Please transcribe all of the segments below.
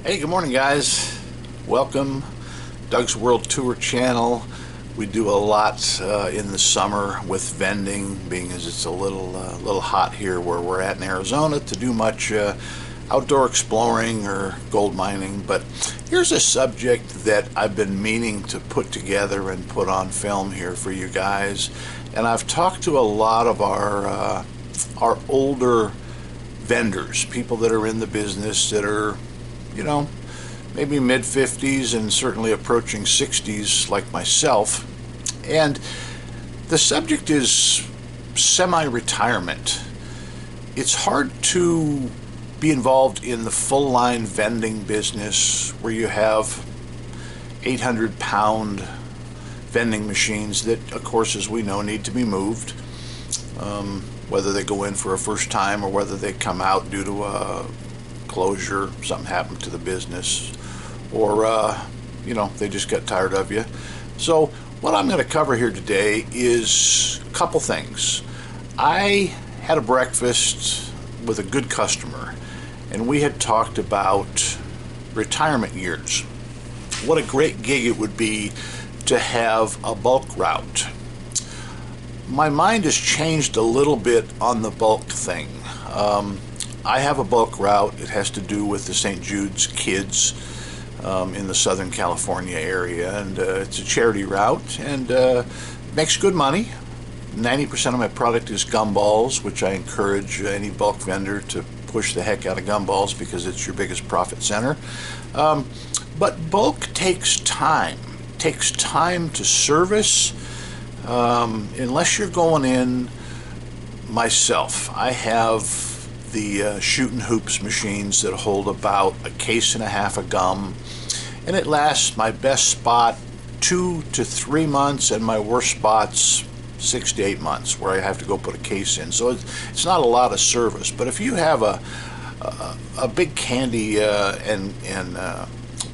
Hey, good morning, guys. Welcome, Doug's World Tour channel. We do a lot in the summer with vending, being as it's a little hot here where we're at in Arizona to do much outdoor exploring or gold mining. But here's a subject that I've been meaning to put together and put on film here for you guys. And I've talked to a lot of our older vendors, people that are in the business that are, maybe mid-50s and certainly approaching 60s like myself. And the subject is semi-retirement. It's hard to be involved in the full-line vending business where you have 800-pound vending machines that, of course, as we know, need to be moved. Whether they go in for a first time or whether they come out due to a closure, something happened to the business, or they just got tired of you. So what I'm going to cover here today is a couple things. I had a breakfast with a good customer, and we had talked about retirement years. What a great gig it would be to have a bulk route. My mind has changed a little bit on the bulk thing. I have a bulk route. It has to do with the St. Jude's Kids in the Southern California area, and it's a charity route and makes good money. 90% of my product is gumballs, which I encourage any bulk vendor to push the heck out of gumballs because it's your biggest profit center. But bulk takes time. It takes time to service. Unless you're going in myself, I have the shooting hoops machines that hold about a case and a half of gum, and it lasts my best spot 2 to 3 months and my worst spots 6 to 8 months, where I have to go put a case in. So it's not a lot of service. But if you have a big candy and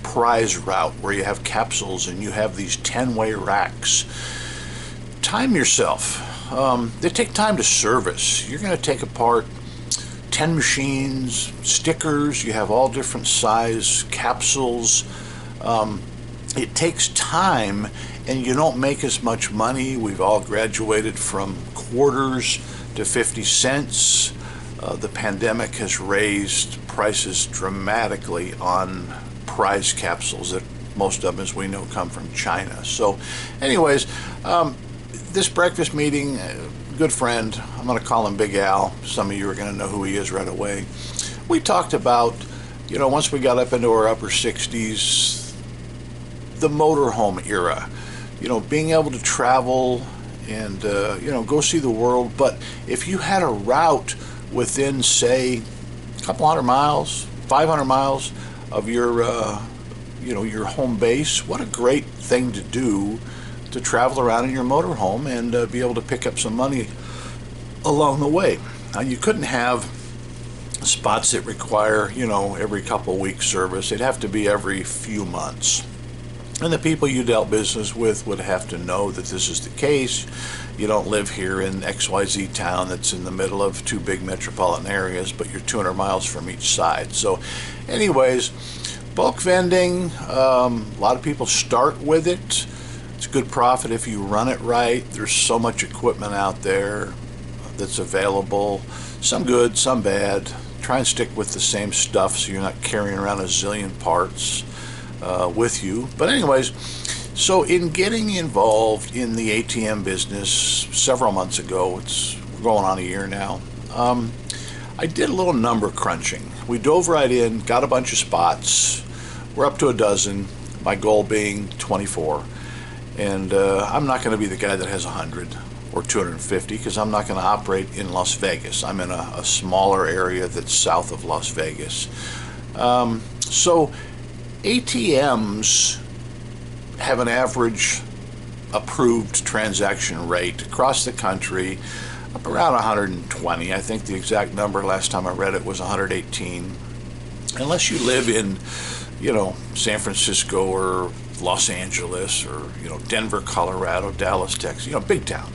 prize route where you have capsules and you have these 10-way racks, time yourself. They take time to service. You're going to take apart 10 machines, stickers, you have all different size capsules. It takes time, and you don't make as much money. We've all graduated from quarters to 50 cents. The pandemic has raised prices dramatically on prize capsules that most of them, as we know, come from China. So anyways, this breakfast meeting, good friend, I'm going to call him Big Al. Some of you are going to know who he is right away. We talked about, once we got up into our upper 60s, the motorhome era, being able to travel and, go see the world. But if you had a route within, say, a couple hundred miles, 500 miles of your, your home base, what a great thing to do, to travel around in your motorhome and be able to pick up some money along the way. Now, you couldn't have spots that require, every couple weeks service. It'd have to be every few months. And the people you dealt business with would have to know that this is the case. You don't live here in XYZ town that's in the middle of 2 big metropolitan areas, but you're 200 miles from each side. So anyways, bulk vending, a lot of people start with it. It's good profit if you run it right. There's so much equipment out there that's available. Some good, some bad. Try and stick with the same stuff so you're not carrying around a zillion parts with you. But anyways, so in getting involved in the ATM business several months ago, we're going on a year now, I did a little number crunching. We dove right in, got a bunch of spots. We're up to a dozen, my goal being 24. And I'm not going to be the guy that has 100 or 250 because I'm not going to operate in Las Vegas. I'm in a smaller area that's south of Las Vegas. So ATMs have an average approved transaction rate across the country up around 120. I think the exact number last time I read it was 118. Unless you live in, San Francisco or Los Angeles or, Denver, Colorado, Dallas, Texas, big town,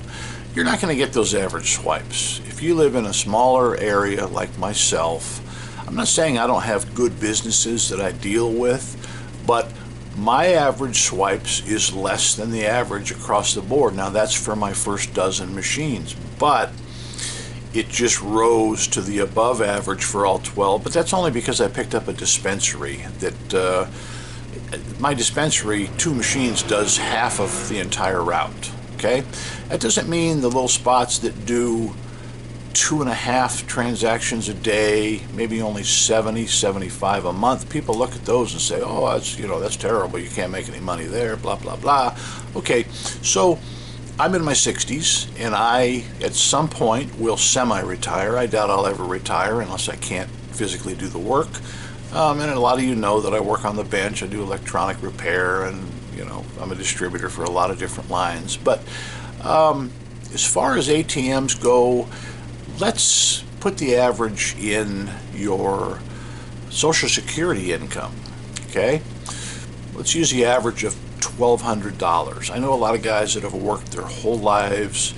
you're not going to get those average swipes. If you live in a smaller area like myself, I'm not saying I don't have good businesses that I deal with, but my average swipes is less than the average across the board. Now that's for my first dozen machines, but it just rose to the above average for all 12, but that's only because I picked up a dispensary that my dispensary, 2 machines, does half of the entire route. Okay, that doesn't mean the little spots that do 2.5 transactions a day, maybe only 70, 75 a month. People look at those and say, oh, that's terrible. You can't make any money there, blah, blah, blah. Okay, so I'm in my 60s, and I, at some point, will semi-retire. I doubt I'll ever retire unless I can't physically do the work. And a lot of you know that I work on the bench. I do electronic repair, and I'm a distributor for a lot of different lines. But as far as ATMs go, let's put the average in your Social Security income. Okay, let's use the average of $1,200. I know a lot of guys that have worked their whole lives,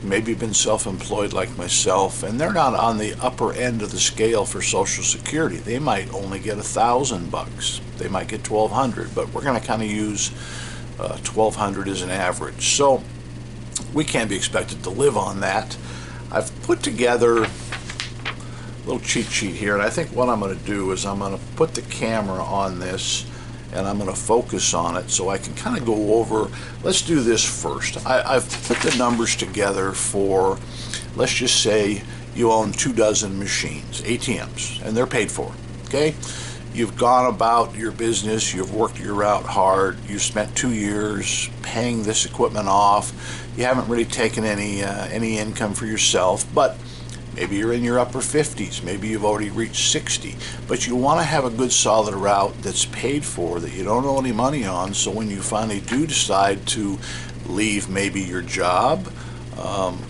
maybe been self-employed like myself, and they're not on the upper end of the scale for Social Security. They might only get $1,000. They might get $1,200, but we're going to kind of use $1,200 as an average. So we can't be expected to live on that. I've put together a little cheat sheet here, and I think what I'm going to do is I'm going to put the camera on this and I'm going to focus on it so I can kind of go over. Let's do this first. I've put the numbers together for, let's just say you own 24 machines, ATMs, and they're paid for. Okay, you've gone about your business, you've worked your route hard, you've spent 2 years paying this equipment off, you haven't really taken any income for yourself, but maybe you're in your upper 50s, maybe you've already reached 60, but you want to have a good solid route that's paid for, that you don't owe any money on, so when you finally do decide to leave maybe your job,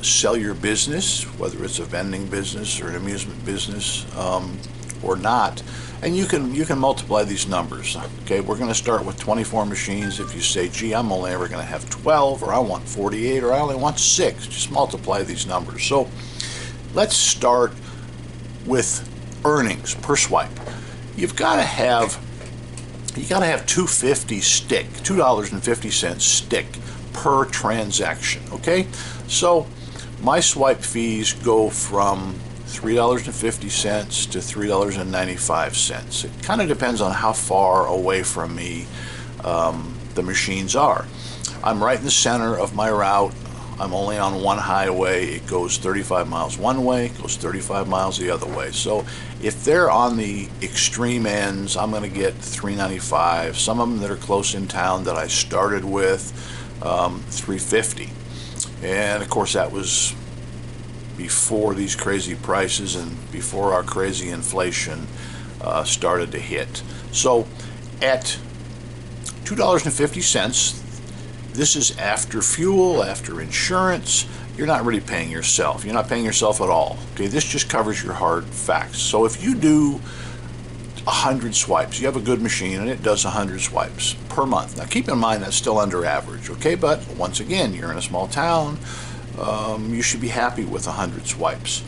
sell your business, whether it's a vending business or an amusement business or not, and you can multiply these numbers. Okay, we're going to start with 24 machines. If you say, gee, I'm only ever going to have 12, or I want 48, or I only want 6, just multiply these numbers. So let's start with earnings per swipe. You've got to have $2.50 stick, $2.50 stick per transaction. Okay, so my swipe fees go from $3.50 to $3.95. It kind of depends on how far away from me the machines are. I'm right in the center of my route. I'm only on one highway. It goes 35 miles one way, it goes 35 miles the other way. So if they're on the extreme ends, I'm going to get $3.95. Some of them that are close in town that I started with, $3.50. And of course that was before these crazy prices and before our crazy inflation started to hit. So at $2.50, this is after fuel, after insurance. You're not really paying yourself. You're not paying yourself at all. Okay, this just covers your hard facts. So if you do 100 swipes, you have a good machine and it does 100 swipes per month. Now keep in mind that's still under average, okay? But once again, you're in a small town. You should be happy with 100 swipes.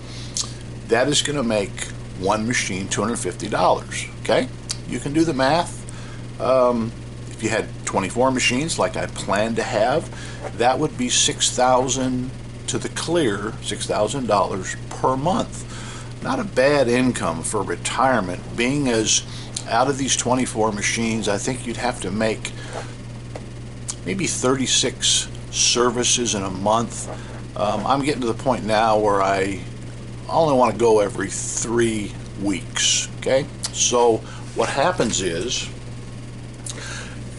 That is going to make one machine $250, okay? You can do the math. If you had 24 machines like I plan to have, that would be $6,000 to the clear, $6,000 per month. Not a bad income for retirement, being as out of these 24 machines, I think you'd have to make maybe 36 services in a month. I'm getting to the point now where I only want to go every 3 weeks, okay? So what happens is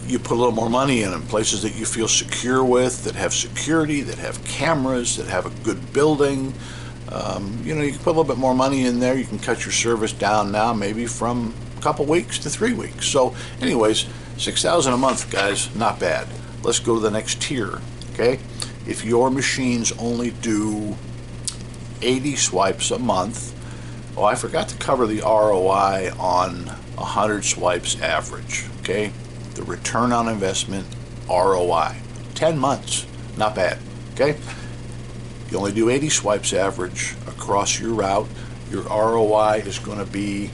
you put a little more money in places that you feel secure with, that have security, that have cameras, that have a good building. You can put a little bit more money in there. You can cut your service down now maybe from a couple weeks to 3 weeks. So anyways, $6,000 a month, guys, not bad. Let's go to the next tier, okay? If your machines only do 80 swipes a month, oh, I forgot to cover the ROI on 100 swipes average, okay? The return on investment, ROI, 10 months, not bad, okay? You only do 80 swipes average across your route. your ROI is going to be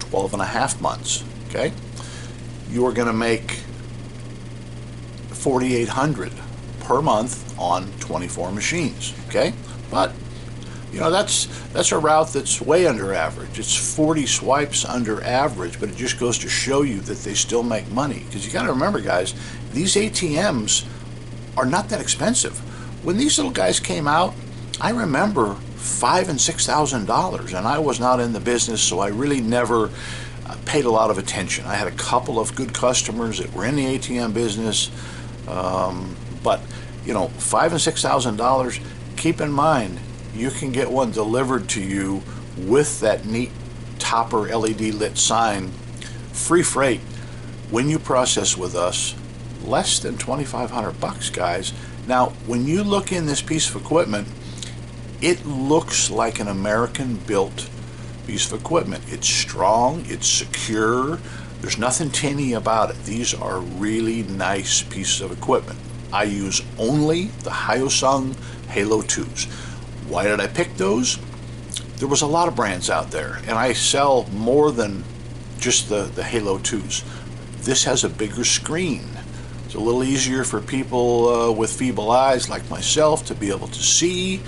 12 and a half months. Okay, you are going to make $4,800 per month on 24 machines. Okay, but you know, that's a route that's way under average. It's 40 swipes under average, but it just goes to show you that they still make money. Because you got to remember, guys, these ATMs are not that expensive. When these little guys came out, I remember $5,000 and $6,000, and I was not in the business, so I really never paid a lot of attention. I had a couple of good customers that were in the ATM business, but you know, $5,000 and $6,000. Keep in mind, you can get one delivered to you with that neat topper LED lit sign, free freight, when you process with us, less than $2,500, guys. Now, when you look in this piece of equipment, it looks like an American-built piece of equipment. It's strong, it's secure, there's nothing tinny about it. These are really nice pieces of equipment. I use only the Hyosung Halo 2s. Why did I pick those? There was a lot of brands out there, and I sell more than just the Halo 2s. This has a bigger screen. It's a little easier for people with feeble eyes like myself to be able to see.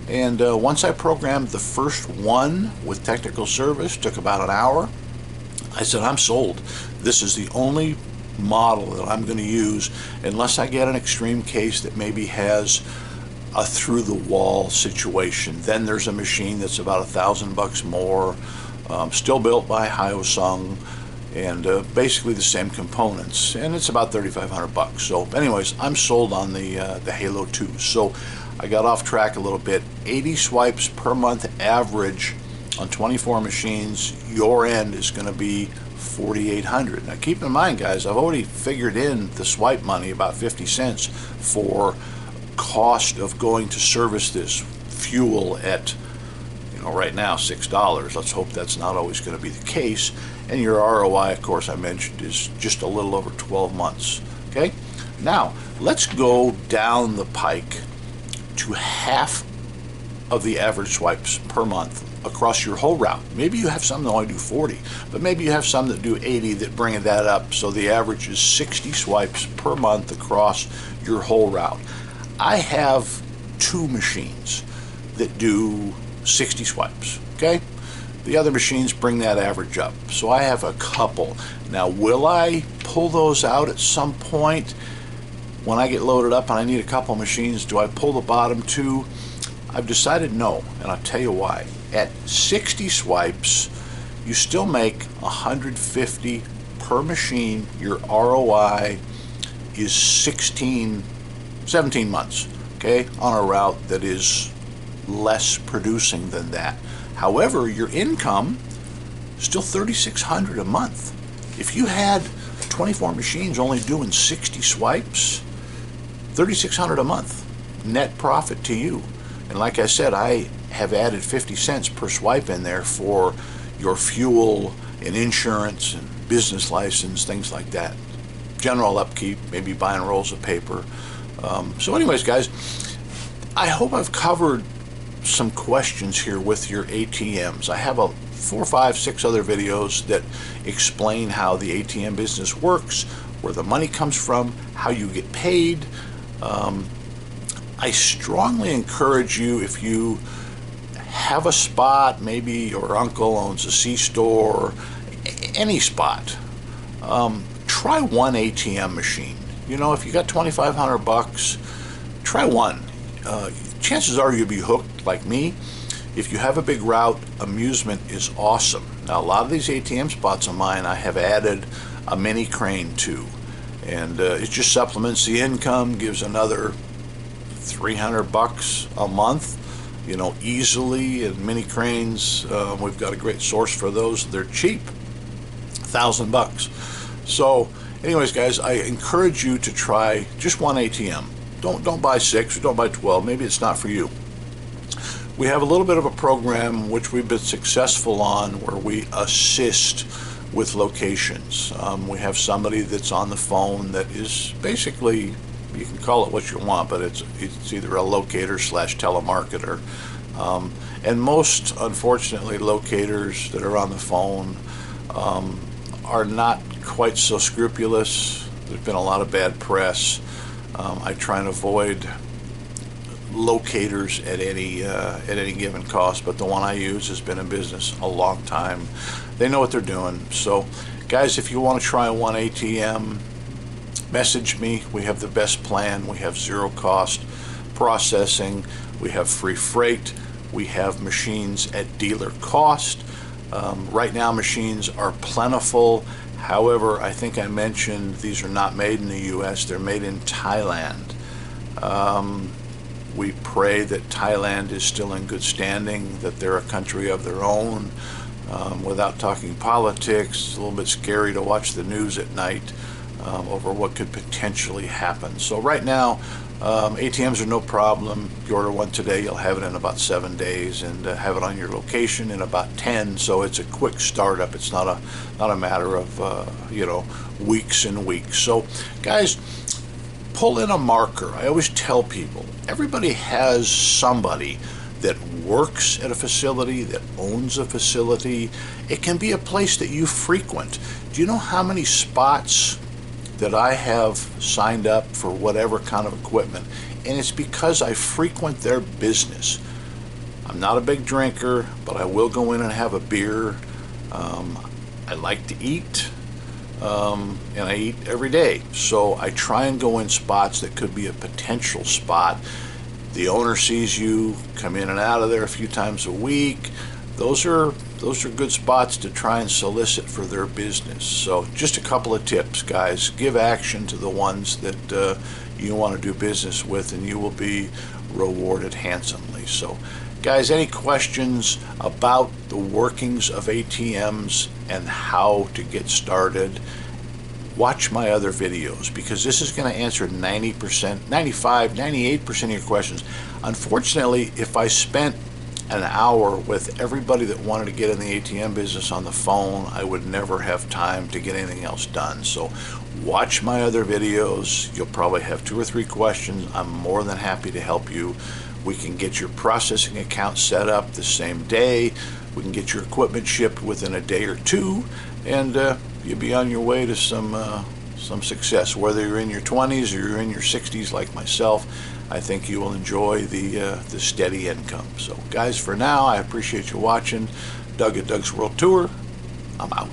And once I programmed the first one with technical service, took about an hour, I said, I'm sold. This is the only model that I'm going to use unless I get an extreme case that maybe has a through-the-wall situation. Then there's a machine that's about $1,000 more, still built by Hyosung, and basically the same components, and it's about $3,500. So anyways, I'm sold on the Halo 2. So I got off track a little bit. 80 swipes per month average on 24 machines. Your end is going to be $4,800. Now keep in mind, guys, I've already figured in the swipe money, about 50 cents for cost of going to service this fuel at, you know, right now $6. Let's hope that's not always going to be the case. And your ROI, of course, I mentioned, is just a little over 12 months. Okay, now let's go down the pike to half of the average swipes per month across your whole route. Maybe you have some that only do 40, but maybe you have some that do 80 that bring that up, so the average is 60 swipes per month across your whole route. I have 2 machines that do 60 swipes. Okay, the other machines bring that average up, so I have a couple. Now, will I pull those out at some point when I get loaded up and I need a couple machines? Do I pull the bottom 2? I've decided no, and I'll tell you why. At 60 swipes, you still make $150 per machine. Your ROI is 17 months, okay, on a route that is less producing than that. However, your income still $3,600 a month. If you had 24 machines only doing 60 swipes, $3,600 a month net profit to you. And like I said, I have added 50 cents per swipe in there for your fuel and insurance and business license, things like that. General upkeep, maybe buying rolls of paper. So anyways, guys, I hope I've covered some questions here with your ATMs. I have 4, 5, 6 other videos that explain how the ATM business works, where the money comes from, how you get paid. I strongly encourage you, if you have a spot, maybe your uncle owns a C-store, any spot, try one ATM machine. You know, if you got $2,500, try one. Chances are you'll be hooked like me. If you have a big route, amusement is awesome. Now, a lot of these ATM spots of mine, I have added a mini crane to, and it just supplements the income, gives another $300 a month, you know, easily. And mini cranes, we've got a great source for those. They're cheap, $1,000. So anyways, guys, I encourage you to try just one ATM. Don't buy 6 or don't buy 12. Maybe it's not for you. We have a little bit of a program which we've been successful on, where we assist with locations. We have somebody that's on the phone that is basically, you can call it what you want, but it's either a locator / telemarketer. And most, unfortunately, locators that are on the phone are not quite so scrupulous. There's been a lot of bad press. I try and avoid locators at any given cost, but the one I use has been in business a long time. They know what they're doing. So, guys, if you want to try one ATM, message me. We have the best plan. We have zero cost processing. We have free freight. We have machines at dealer cost. Right now, machines are plentiful. However, I think I mentioned these are not made in the U.S. They're made in Thailand. We pray that Thailand is still in good standing, that they're a country of their own. Without talking politics, it's a little bit scary to watch the news at night over what could potentially happen. So right now, ATMs are no problem. You order one today, you'll have it in about 7 days, and have it on your location in about 10. So it's a quick startup. It's not a matter of weeks and weeks. So guys, pull in a marker. I always tell people, everybody has somebody that works at a facility, that owns a facility. It can be a place that you frequent. Do you know how many spots that I have signed up for whatever kind of equipment? And it's because I frequent their business. I'm not a big drinker, but I will go in and have a beer. I like to eat, and I eat every day. So I try and go in spots that could be a potential spot. The owner sees you come in and out of there a few times a week. Those are good spots to try and solicit for their business. So just a couple of tips, guys. Give action to the ones that you want to do business with, and you will be rewarded handsomely. So guys, any questions about the workings of ATMs and how to get started, watch my other videos, because this is going to answer 90%, 95, 98% of your questions. Unfortunately, if I spent an hour with everybody that wanted to get in the ATM business on the phone, I would never have time to get anything else done. So watch my other videos. You'll probably have 2 or 3 questions. I'm more than happy to help you. We can get your processing account set up the same day. We can get your equipment shipped within a day or 2, and you'll be on your way to some success. Whether you're in your 20s or you're in your 60s like myself, I think you will enjoy the steady income. So guys, for now, I appreciate you watching. Doug at Doug's World Tour. I'm out.